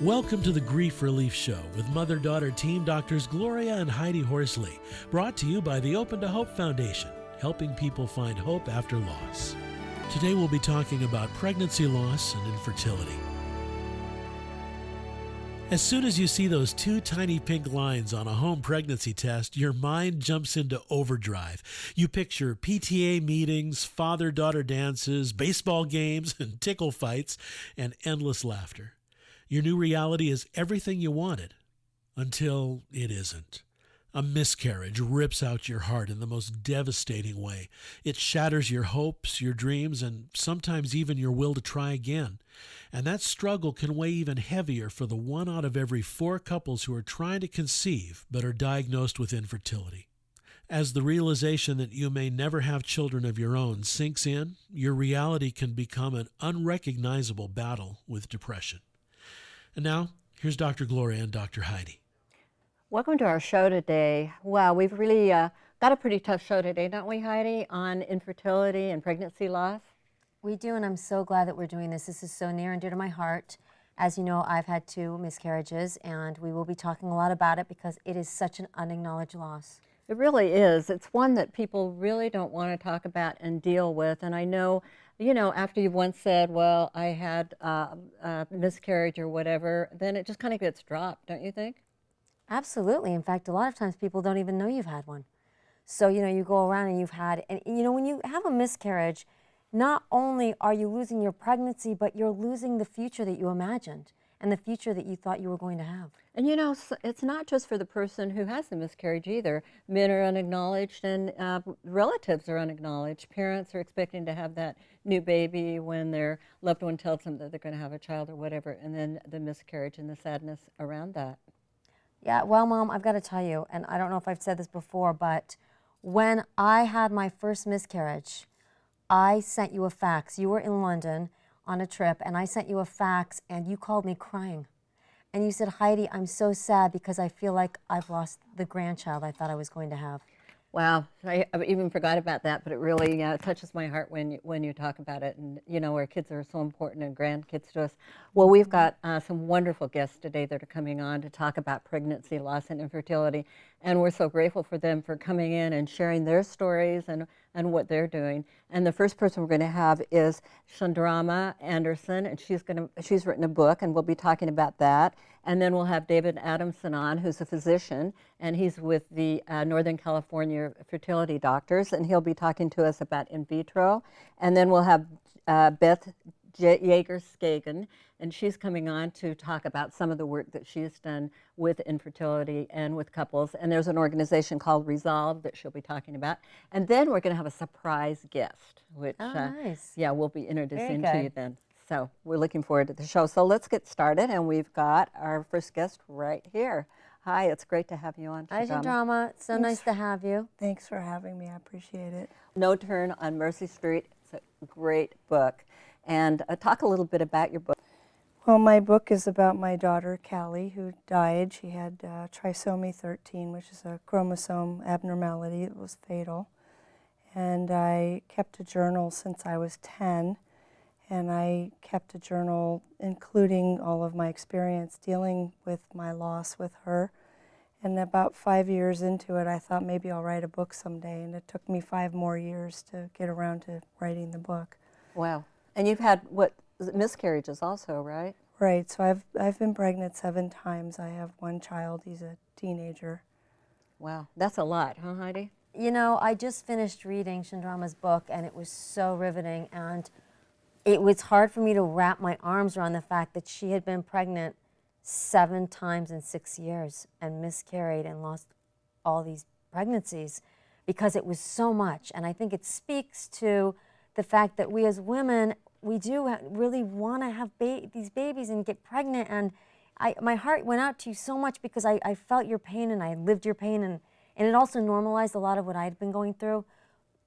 Welcome to the Grief Relief Show with mother-daughter team doctors Gloria and Heidi Horsley, brought to you by the Open to Hope Foundation, helping people find hope after loss. Today we'll be talking about pregnancy loss and infertility. As soon as you see those two tiny pink lines on a home pregnancy test, your mind jumps into overdrive. You picture PTA meetings, father-daughter dances, baseball games, and tickle fights, and endless laughter. Your new reality is everything you wanted, until it isn't. A miscarriage rips out your heart in the most devastating way. It shatters your hopes, your dreams, and sometimes even your will to try again. And that struggle can weigh even heavier for the 1 out of every 4 couples who are trying to conceive but are diagnosed with infertility. As the realization that you may never have children of your own sinks in, your reality can become an unrecognizable battle with depression. And now, here's Dr. Gloria and Dr. Heidi. Welcome to our show today. Wow, we've really got a pretty tough show today, don't we, Heidi, on infertility and pregnancy loss? We do, and I'm so glad that we're doing this. This is so near and dear to my heart. As you know, I've had 2 miscarriages, and we will be talking a lot about it because it is such an unacknowledged loss. It really is. It's one that people really don't want to talk about and deal with. And I know, after you've once said, well, I had a miscarriage or whatever, then it just kind of gets dropped, don't you think? Absolutely. In fact, a lot of times people don't even know you've had one. So, you go around and you've had, and when you have a miscarriage, not only are you losing your pregnancy, but you're losing the future that you imagined and the future that you thought you were going to have. And it's not just for the person who has the miscarriage either. Men are unacknowledged and relatives are unacknowledged. Parents are expecting to have that new baby when their loved one tells them that they're going to have a child or whatever, and then the miscarriage and the sadness around that. Yeah, well, Mom, I've got to tell you, and I don't know if I've said this before, but when I had my first miscarriage, I sent you a fax. You were in London on a trip, and I sent you a fax, and you called me crying. And you said, Heidi, I'm so sad because I feel like I've lost the grandchild I thought I was going to have. Wow, I even forgot about that, but it really touches my heart when you talk about it. And our kids are so important and grandkids to us. Well, we've got some wonderful guests today that are coming on to talk about pregnancy, loss, and infertility. And we're so grateful for them for coming in and sharing their stories and what they're doing. And the first person we're going to have is Chandrama Anderson, and she's written a book, and we'll be talking about that. And then we'll have David Adamson on, who's a physician, and he's with the Northern California Fertility Doctors, and he'll be talking to us about in vitro. And then we'll have Beth Yeager-Skagen, and she's coming on to talk about some of the work that she's done with infertility and with couples. And there's an organization called Resolve that she'll be talking about. And then we're going to have a surprise guest, which nice. We'll be introducing to you then. So we're looking forward to the show. So let's get started, and we've got our first guest right here. Hi, it's great to have you on. Hi, Chandrama. So nice to have you. Thanks for having me. I appreciate it. No Turn on Mercy Street. It's a great book. And talk a little bit about your book. Well, my book is about my daughter, Callie, who died. She had trisomy 13, which is a chromosome abnormality. It was fatal. And I kept a journal since I was 10. And I kept a journal including all of my experience dealing with my loss with her. And about 5 years into it, I thought maybe I'll write a book someday. And it took me 5 more years to get around to writing the book. Wow. And you've had, miscarriages also, right? Right. So I've been pregnant 7 times. I have 1 child. He's a teenager. Wow. That's a lot, huh, Heidi? I just finished reading Chandrama's book, and it was so riveting. And it was hard for me to wrap my arms around the fact that she had been pregnant 7 times in 6 years and miscarried and lost all these pregnancies because it was so much. And I think it speaks to the fact that we as women, we do really want to have these babies and get pregnant. And my heart went out to you so much because I felt your pain and I lived your pain. And it also normalized a lot of what I'd been going through,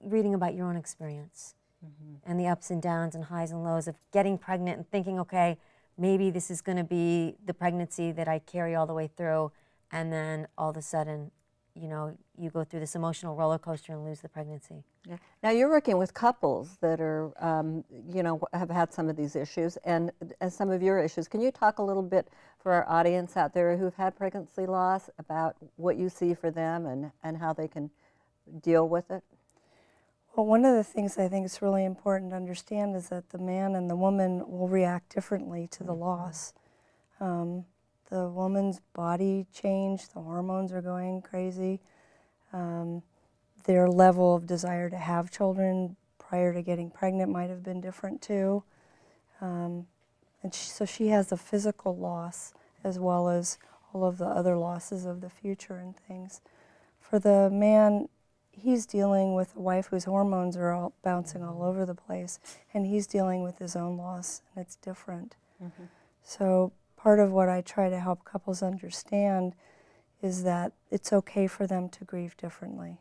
reading about your own experience. Mm-hmm. And the ups and downs and highs and lows of getting pregnant and thinking, okay, maybe this is going to be the pregnancy that I carry all the way through. And then all of a sudden, you go through this emotional roller coaster and lose the pregnancy. Yeah. Now you're working with couples that are, have had some of these issues and some of your issues. Can you talk a little bit for our audience out there who've had pregnancy loss about what you see for them and how they can deal with it? Well, one of the things I think is really important to understand is that the man and the woman will react differently to the loss. The woman's body changed, the hormones are going crazy. Their level of desire to have children prior to getting pregnant might have been different too. So she has a physical loss as well as all of the other losses of the future and things. For the man, he's dealing with a wife whose hormones are all bouncing all over the place, and he's dealing with his own loss, and it's different. So part of what I try to help couples understand is that it's okay for them to grieve differently,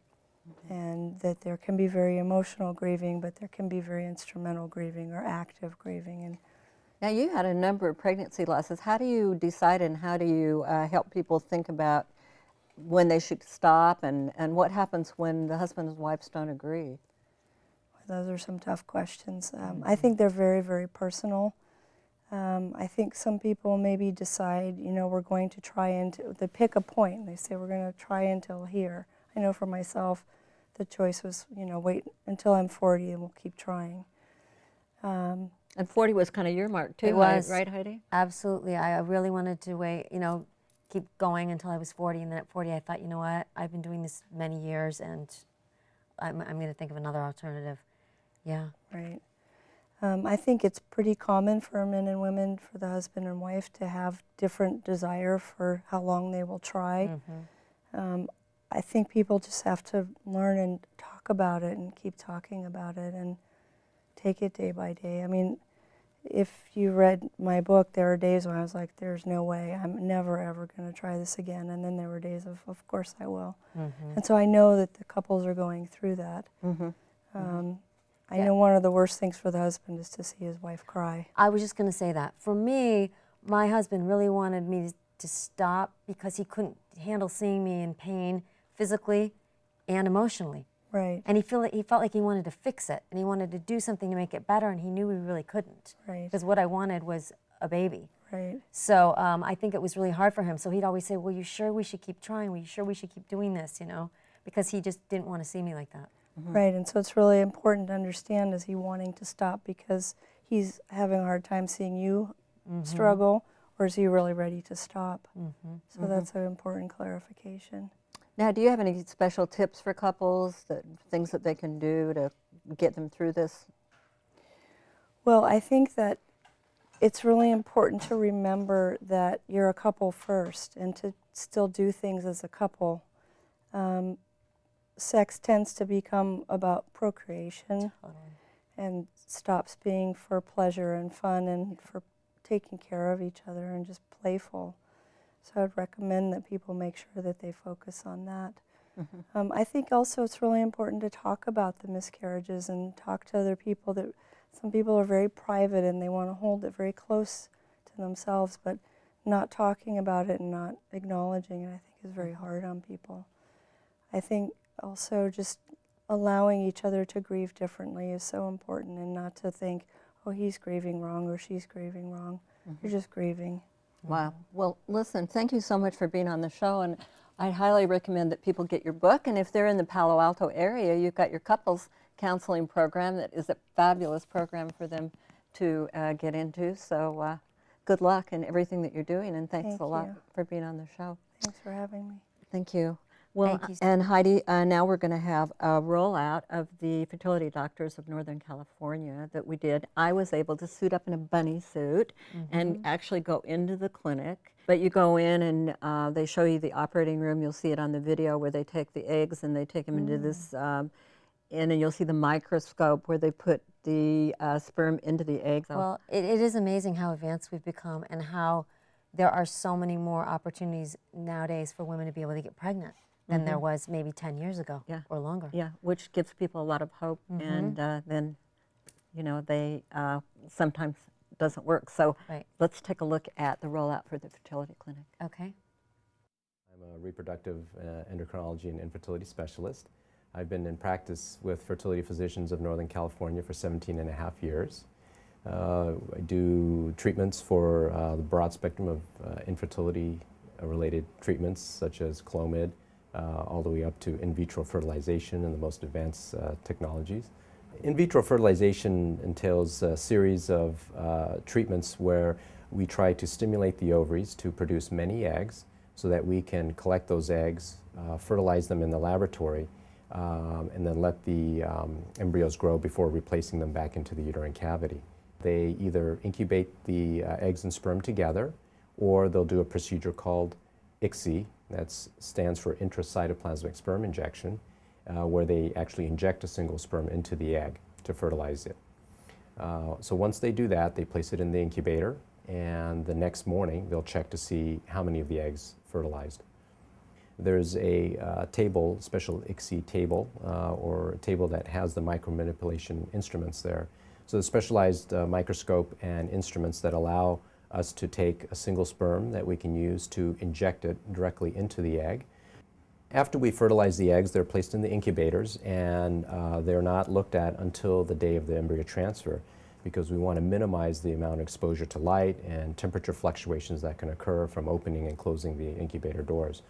and that there can be very emotional grieving, but there can be very instrumental grieving or active grieving. And Now, you had a number of pregnancy losses. How do you decide and how do you help people think about when they should stop and what happens when the husband and wives don't agree? those are some tough questions. I think they're very, very personal. I think some people maybe decide, we're going to try they pick a point. They say, we're going to try until here. I know for myself, the choice was, wait until I'm 40 and we'll keep trying. And 40 was kind of your mark too, It was. right, Heidi? Absolutely. I really wanted to wait, keep going until I was 40. And then at 40, I thought, you know what? I've been doing this many years, and I'm going to think of another alternative. Yeah. Right. I think it's pretty common for men and women, for the husband and wife, to have different desire for how long they will try. I think people just have to learn and talk about it and keep talking about it and take it day by day. I mean, if you read my book, there are days when I was like, there's no way, I'm never ever going to try this again. And then there were days of course I will. And so I know that the couples are going through that. I know one of the worst things for the husband is to see his wife cry. I was just going to say that. For me, my husband really wanted me to stop because he couldn't handle seeing me in pain physically and emotionally. Right. And he felt like he wanted to fix it, and he wanted to do something to make it better, and he knew he really couldn't. Right. Because what I wanted was a baby. Right. So I think it was really hard for him. So he'd always say, well, you sure we should keep trying? Well, you sure we should keep doing this, Because he just didn't want to see me like that. Right, and so it's really important to understand, is he wanting to stop because he's having a hard time seeing you struggle, or is he really ready to stop? So that's an important clarification. Now, do you have any special tips for couples, things that they can do to get them through this? Well, I think that it's really important to remember that you're a couple first and to still do things as a couple. Sex tends to become about procreation and stops being for pleasure and fun and for taking care of each other and just playful. So I'd recommend that people make sure that they focus on that. I think also it's really important to talk about the miscarriages and talk to other people. That some people are very private and they want to hold it very close to themselves, but not talking about it and not acknowledging it, I think, is very hard on people. I think also just allowing each other to grieve differently is so important, and not to think, oh, he's grieving wrong or she's grieving wrong. You're just grieving. Wow. Well, listen, thank you so much for being on the show, and I highly recommend that people get your book. And if they're in the Palo Alto area, you've got your couples counseling program that is a fabulous program for them to get into. So good luck in everything that you're doing, and thanks Thank a lot you. for being on the show. Thanks for having me. Thank you. Well, Thank you. and Heidi, now we're going to have a rollout of the Fertility Doctors of Northern California that we did. I was able to suit up in a bunny suit and actually go into the clinic. But you go in and they show you the operating room. You'll see it on the video where they take the eggs and they take them into this, and you'll see the microscope where they put the sperm into the egg. Well, it is amazing how advanced we've become and how there are so many more opportunities nowadays for women to be able to get pregnant than there was maybe 10 years ago or longer. Yeah, which gives people a lot of hope, and then, they sometimes doesn't work. So let's take a look at the rollout for the fertility clinic. Okay. I'm a reproductive endocrinology and infertility specialist. I've been in practice with fertility physicians of Northern California for 17 and a half years. I do treatments for the broad spectrum of infertility-related treatments, such as Clomid, all the way up to in vitro fertilization and the most advanced technologies. In vitro fertilization entails a series of treatments where we try to stimulate the ovaries to produce many eggs so that we can collect those eggs, fertilize them in the laboratory, and then let the embryos grow before replacing them back into the uterine cavity. They either incubate the eggs and sperm together, or they'll do a procedure called ICSI, that stands for intracytoplasmic sperm injection, where they actually inject a single sperm into the egg to fertilize it. So once they do that, they place it in the incubator, and the next morning they'll check to see how many of the eggs fertilized. There's a table, special ICSI table, or a table that has the micromanipulation instruments there. So the specialized microscope and instruments that allow us to take a single sperm that we can use to inject it directly into the egg. After we fertilize the eggs, they're placed in the incubators, and they're not looked at until the day of the embryo transfer, because we want to minimize the amount of exposure to light and temperature fluctuations that can occur from opening and closing the incubator doors.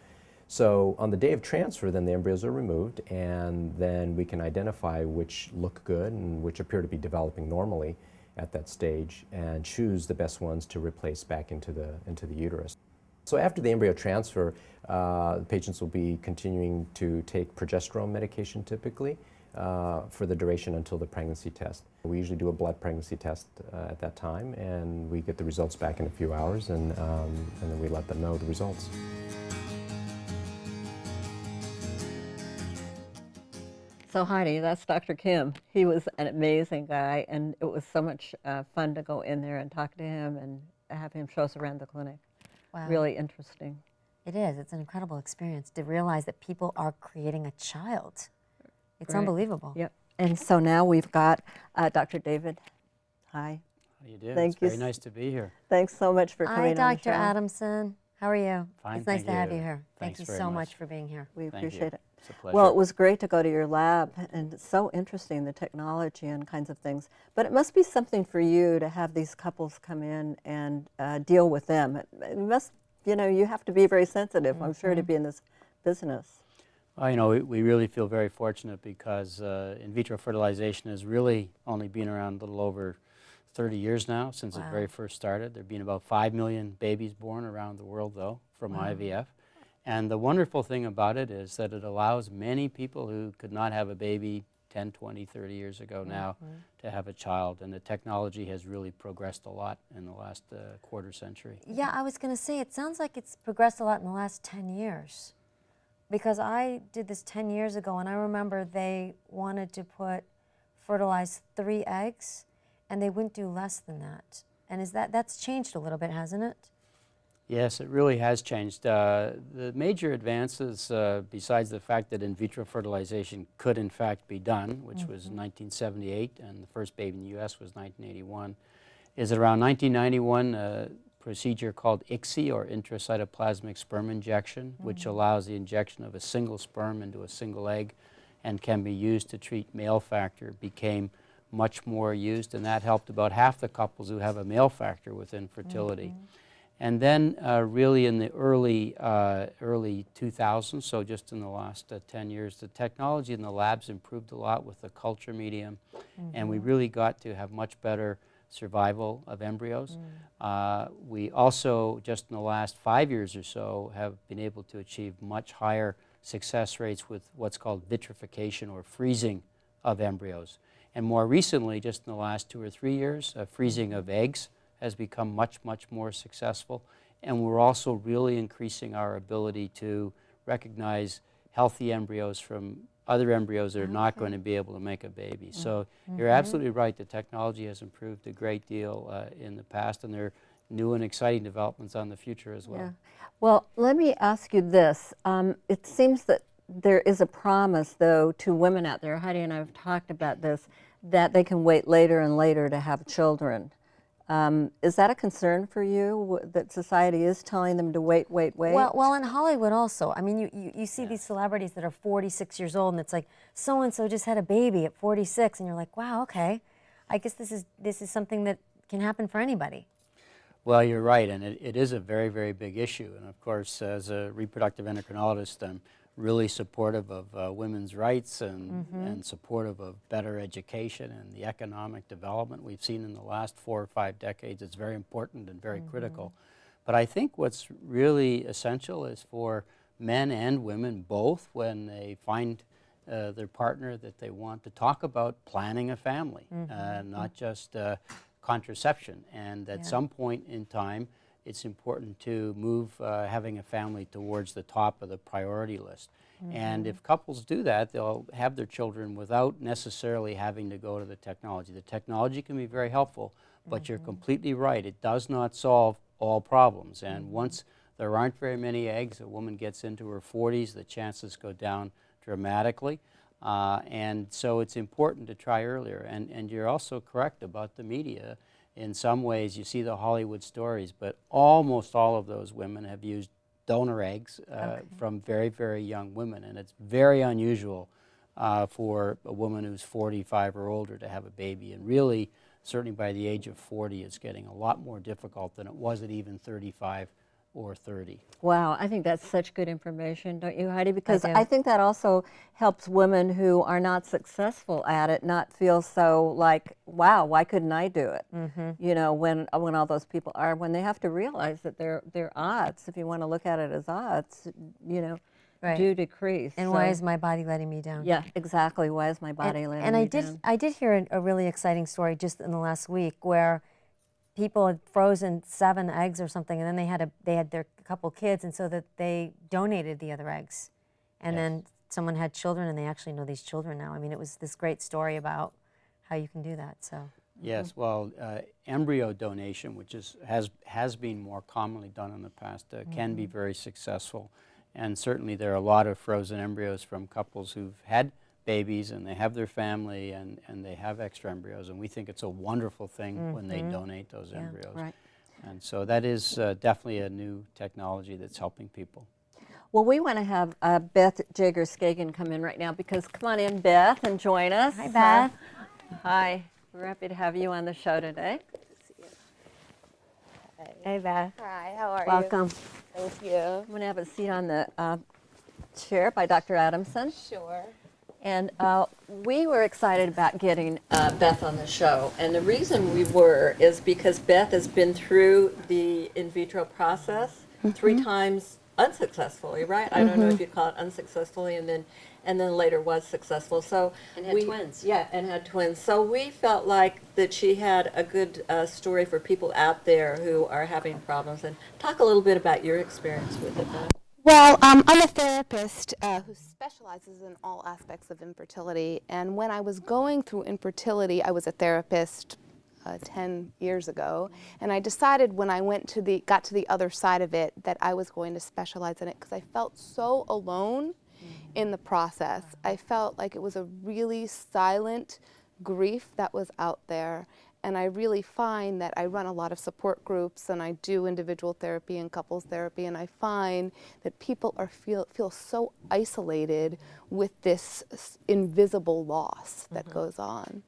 So on the day of transfer, then the embryos are removed, and then we can identify which look good and which appear to be developing normally at that stage, and choose the best ones to replace back into the uterus. So after the embryo transfer, the patients will be continuing to take progesterone medication typically for the duration until the pregnancy test. We usually do a blood pregnancy test at that time, and we get the results back in a few hours, and then we let them know the results. So Heidi, that's Dr. Kim. He was an amazing guy, and it was so much fun to go in there and talk to him and have him show us around the clinic. Wow. Really interesting. It is. It's an incredible experience to realize that people are creating a child. It's Right. unbelievable. Yep. And so now we've got Dr. David. Hi. How you doing? Thank It's you very nice to be here. Thanks so much for Hi, coming on the Dr. show. Adamson. How are you? Fine, It's nice thank to have you. you here. Thank Thanks you very so much. much for being here. We Thank you. appreciate it. It's a pleasure. Well, it was great to go to your lab, and it's so interesting, the technology and kinds of things. But it must be something for you to have these couples come in and deal with them. It must, you know, you have to be very sensitive, I'm sure, to be in this business. Well, you know, we really feel very fortunate because in vitro fertilization has really only been around a little over 30 years now since it Wow. very first started. There have been about 5 million babies born around the world, though, from IVF. And the wonderful thing about it is that it allows many people who could not have a baby 10, 20, 30 years ago now to have a child. And the technology has really progressed a lot in the last quarter century. Yeah, I was going to say, it sounds like it's progressed a lot in the last 10 years. Because I did this 10 years ago, and I remember they wanted to fertilize 3 eggs, and they wouldn't do less than that. And that's changed a little bit, hasn't it? Yes, it really has changed. The major advances, besides the fact that in vitro fertilization could in fact be done, which was in 1978, and the first baby in the U.S. was 1981, is that around 1991, a procedure called ICSI, or intracytoplasmic sperm injection, which allows the injection of a single sperm into a single egg and can be used to treat male factor, became much more used, and that helped about half the couples who have a male factor with infertility. And then really in the early 2000s, so just in the last 10 years, the technology in the labs improved a lot with the culture medium, and we really got to have much better survival of embryos. We also, just in the last 5 years or so, have been able to achieve much higher success rates with what's called vitrification, or freezing of embryos. And more recently, just in the last 2 or 3 years, freezing of eggs has become much, much more successful. And we're also really increasing our ability to recognize healthy embryos from other embryos that are not going to be able to make a baby. So you're absolutely right. The technology has improved a great deal in the past, and there are new and exciting developments on the future as well. Yeah. Well, let me ask you this. It seems that there is a promise, though, to women out there, Heidi and I have talked about this, that they can wait later and later to have children. Is that a concern for you, that society is telling them to wait? Well, in Hollywood also. I mean, you see these celebrities that are 46 years old, and it's like, so-and-so just had a baby at 46, and you're like, wow, okay. I guess this is something that can happen for anybody. Well, you're right, and it is a very, very big issue. And of course, as a reproductive endocrinologist, I'm really supportive of women's rights and supportive of better education and the economic development we've seen in the last 4 or 5 decades. It's very important and very critical. But I think what's really essential is for men and women both, when they find their partner, that they want to talk about planning a family, not just contraception. And at some point in time, it's important to move having a family towards the top of the priority list. And if couples do that, they'll have their children without necessarily having to go to the technology. The technology can be very helpful, but you're completely right. It does not solve all problems. And once there aren't very many eggs, a woman gets into her 40s, the chances go down dramatically. And so it's important to try earlier. And you're also correct about the media. In some ways, you see the Hollywood stories, but almost all of those women have used donor eggs from very, very young women. And it's very unusual for a woman who's 45 or older to have a baby. And really, certainly by the age of 40, it's getting a lot more difficult than it was at even 35 or 30. Wow, I think that's such good information, don't you, Heidi? Because do. I think that also helps women who are not successful at it not feel so like, wow, why couldn't I do it? You know, when all those people are, when they have to realize that their odds, if you want to look at it as odds, you know, do decrease. And So- why is my body letting me down? Yeah, exactly. Why is my body letting And me I down? did hear a really exciting story just in the last week where people had frozen 7 eggs or something, and then they had their couple kids, and so that they donated the other eggs, and then someone had children, and they actually know these children now. I mean, it was this great story about how you can do that. So Yes, well, embryo donation, which has been more commonly done in the past, can be very successful. And certainly there are a lot of frozen embryos from couples who've had babies and they have their family and they have extra embryos. And we think it's a wonderful thing when they donate those embryos. Right. And so that is definitely a new technology that's helping people. Well, we want to have Beth Jager-Skagen come in right now because come on in, Beth, and join us. Hi, Beth. Hi. We're happy to have you on the show today. hey, Beth. Hi, how are Welcome. you? Thank you. I'm going to have a seat on the chair by Dr. Adamson. Sure. And we were excited about getting Beth on the show. And the reason we were is because Beth has been through the in vitro process 3 times unsuccessfully, right? I don't know if you call it unsuccessfully, and then later was successful. So And had twins. Yeah, and had twins. So we felt like that she had a good story for people out there who are having problems. And talk a little bit about your experience with it, Beth. Well, I'm a therapist who specializes in all aspects of infertility. And when I was going through infertility, I was a therapist 10 years ago. And I decided when I got to the other side of it that I was going to specialize in it because I felt so alone in the process. I felt like it was a really silent grief that was out there. And I really find that I run a lot of support groups and I do individual therapy and couples therapy, and I find that people feel so isolated with this invisible loss that goes on.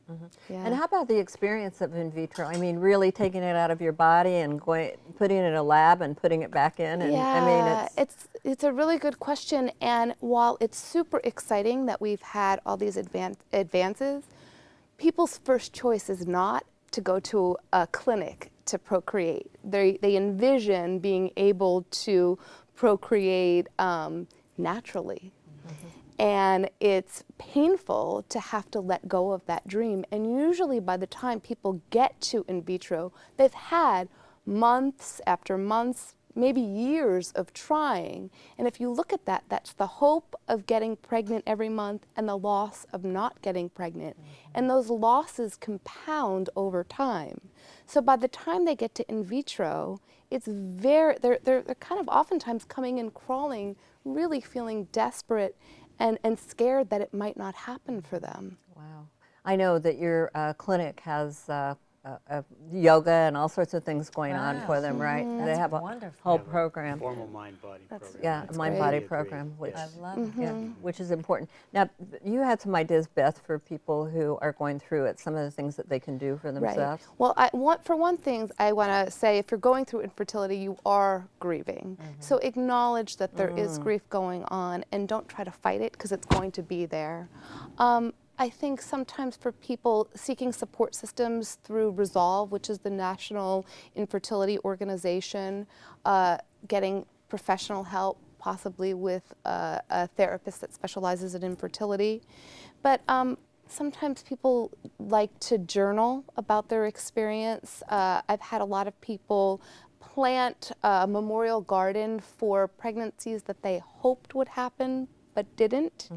Yeah. And how about the experience of in vitro? I mean, really taking it out of your body and putting it in a lab and putting it back in. And Yeah, I mean, it's a really good question. And while it's super exciting that we've had all these advances, people's first choice is not to go to a clinic to procreate. They envision being able to procreate naturally. And it's painful to have to let go of that dream. And usually by the time people get to in vitro, they've had months after months, maybe years of trying. And if you look at that, that's the hope of getting pregnant every month and the loss of not getting pregnant. And those losses compound over time. So by the time they get to in vitro, it's they're kind of oftentimes coming in crawling, really feeling desperate and scared that it might not happen for them. wow. I know that your clinic has yoga and all sorts of things going on for them, right? They That's have a wonderful. whole program. Formal mind-body program. Yeah, a That's mind-body great. program, which Yes. I love it. yeah, which is important. Now, you had some ideas, Beth, for people who are going through it. Some of the things that they can do for themselves. Right. Well, for one thing, I want to say if you're going through infertility, you are grieving. So acknowledge that there is grief going on and don't try to fight it because it's going to be there. I think sometimes for people seeking support systems through Resolve, which is the National Infertility Organization, getting professional help, possibly with a therapist that specializes in infertility. But sometimes people like to journal about their experience. I've had a lot of people plant a memorial garden for pregnancies that they hoped would happen but didn't.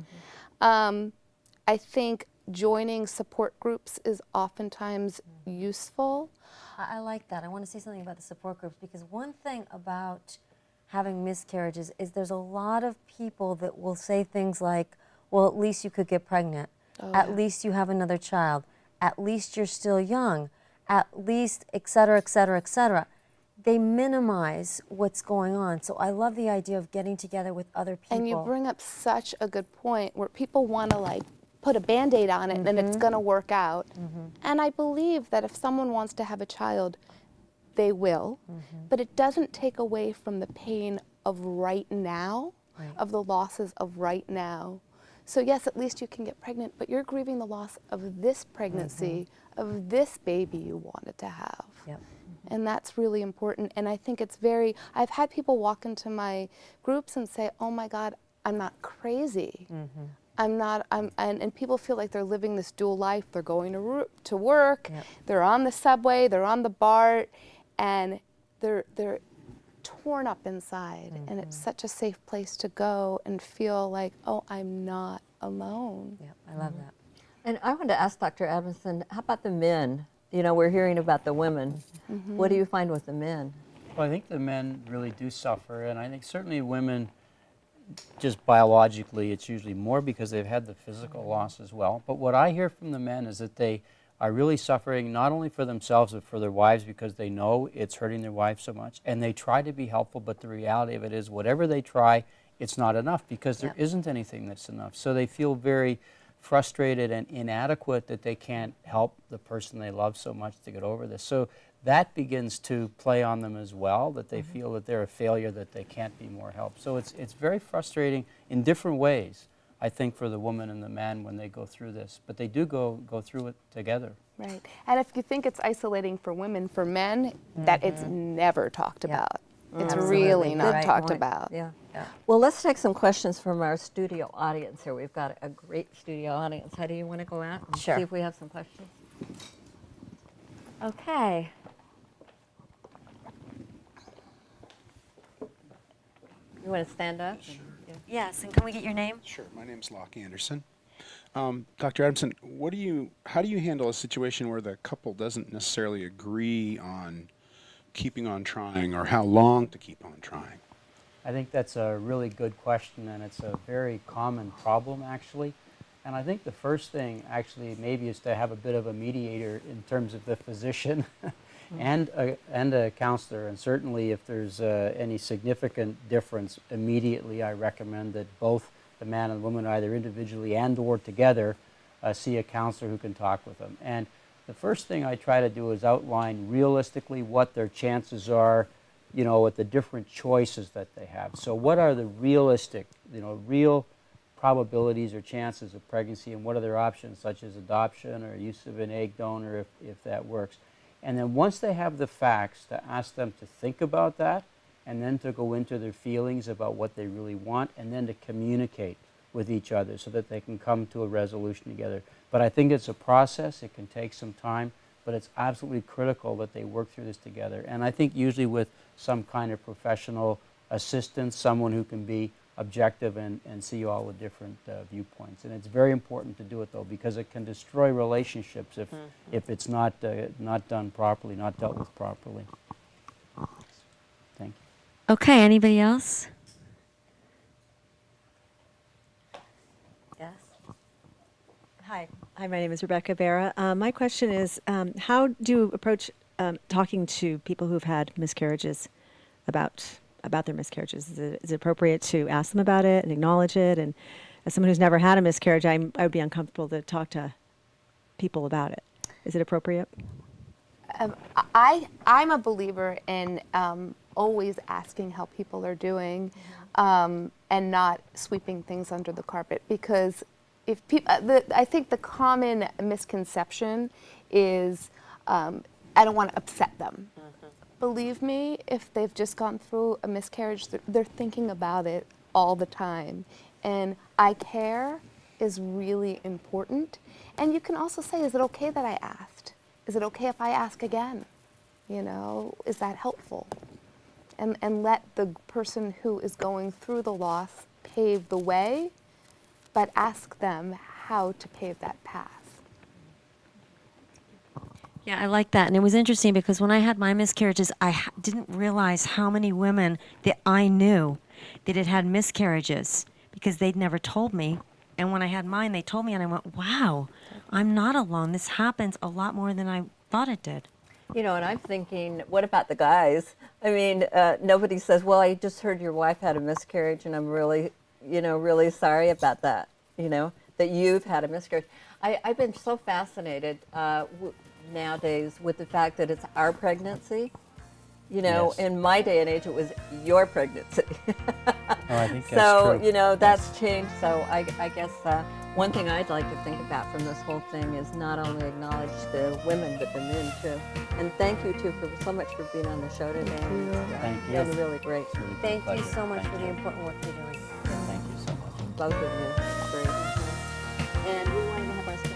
I think joining support groups is oftentimes useful. I like that. I want to say something about the support groups because one thing about having miscarriages is there's a lot of people that will say things like, well, at least you could get pregnant. At least you have another child. At least you're still young. At least, et cetera, et cetera, et cetera. They minimize what's going on. So I love the idea of getting together with other people. And you bring up such a good point where people want to like put a Band-Aid on it and it's going to work out. And I believe that if someone wants to have a child, they will. But it doesn't take away from the pain of right now, of the losses of right now. So yes, at least you can get pregnant, but you're grieving the loss of this pregnancy, of this baby you wanted to have. Yep. And that's really important. And I think it's I've had people walk into my groups and say, oh my God, I'm not crazy. And people feel like they're living this dual life. They're going to work, they're on the subway, they're on the BART, and they're torn up inside. And it's such a safe place to go and feel like, oh, I'm not alone. Yep, I love that. And I wanted to ask Dr. Adamson, how about the men? You know, we're hearing about the women. What do you find with the men? Well, I think the men really do suffer, and I think certainly women, just biologically, it's usually more because they've had the physical loss as well. But what I hear from the men is that they are really suffering not only for themselves but for their wives because they know it's hurting their wives so much, and they try to be helpful, but the reality of it is whatever they try, it's not enough because there isn't anything that's enough. So they feel very frustrated and inadequate that they can't help the person they love so much to get over this. So that begins to play on them as well, that they feel that they're a failure, that they can't be more help. So it's very frustrating in different ways, I think, for the woman and the man when they go through this. But they do go through it together. Right. And if you think it's isolating for women, for men, that it's never talked about. It's really not Good talked point. about. Yeah. Well, let's take some questions from our studio audience here. We've got a great studio audience. How do you want to go out and Sure. see if we have some questions? Okay. You want to stand up? Yes, and can we get your name? Sure. My name's Locke Anderson. Dr. Adamson, how do you handle a situation where the couple doesn't necessarily agree on keeping on trying or how long to keep on trying? I think that's a really good question, and it's a very common problem, actually. And I think the first thing, actually, maybe is to have a bit of a mediator in terms of the physician and a counselor. And certainly, if there's any significant difference, immediately I recommend that both the man and the woman, either individually and/or together, see a counselor who can talk with them. And the first thing I try to do is outline realistically what their chances are, you know, with the different choices that they have. So what are the realistic, real probabilities or chances of pregnancy, and what are their options, such as adoption or use of an egg donor if that works. And then once they have the facts, to ask them to think about that, and then to go into their feelings about what they really want, and then to communicate with each other so that they can come to a resolution together. But I think it's a process. It can take some time, but it's absolutely critical that they work through this together. And I think usually with some kind of professional assistance, someone who can be objective and see all the different viewpoints. And it's very important to do it, though, because it can destroy relationships if it's not done properly, not dealt with properly. Thank you. Okay, anybody else? Yes. Hi, Hi, my name is Rebecca Barra. My question is, how do you approach talking to people who've had miscarriages about their miscarriages? Is it appropriate to ask them about it and acknowledge it? And as someone who's never had a miscarriage, I would be uncomfortable to talk to people about it. Is it appropriate? I'm a believer in always asking how people are doing, and not sweeping things under the carpet, because if people, I think the common misconception is I don't want to upset them. Believe me, if they've just gone through a miscarriage, they're thinking about it all the time, and I care is really important. And you can also say, is it okay that I asked? Is it okay if I ask again? You know, is that helpful? And let the person who is going through the loss pave the way, but ask them how to pave that path. Yeah, I like that. And it was interesting because when I had my miscarriages, I didn't realize how many women that I knew that had had miscarriages because they'd never told me. And when I had mine, they told me, and I went, wow, I'm not alone. This happens a lot more than I thought it did. You know, and I'm thinking, what about the guys? I mean, nobody says, well, I just heard your wife had a miscarriage, and I'm really, really sorry about that, that you've had a miscarriage. I've been so fascinated nowadays with the fact that it's our pregnancy. Yes. In my day and age, it was your pregnancy. I think that's true. That's changed. So I guess one thing I'd like to think about from this whole thing is not only acknowledge the women, but the men too. And thank you too for so much for being on the show today. Thank you. It's been really great. It's really been a Thank you pleasure. so much Thank for the you. important work you're doing. Thank you so much. Both of you. It's great. And we want to have our stuff.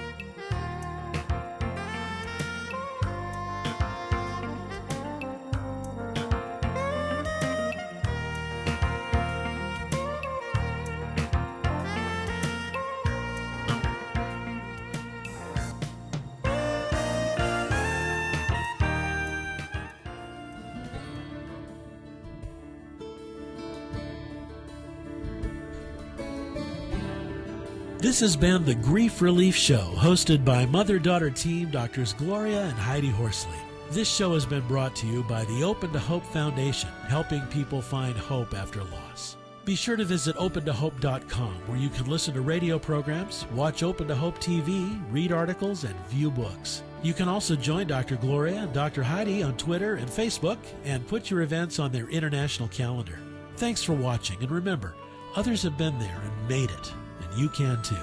This has been the Grief Relief Show, hosted by mother-daughter team Doctors Gloria and Heidi Horsley. This show has been brought to you by the Open to Hope Foundation, helping people find hope after loss. Be sure to visit opentohope.com, where you can listen to radio programs, watch Open to Hope TV, read articles, and view books. You can also join Dr. Gloria and Dr. Heidi on Twitter and Facebook and put your events on their international calendar. Thanks for watching, and remember, others have been there and made it, and you can too.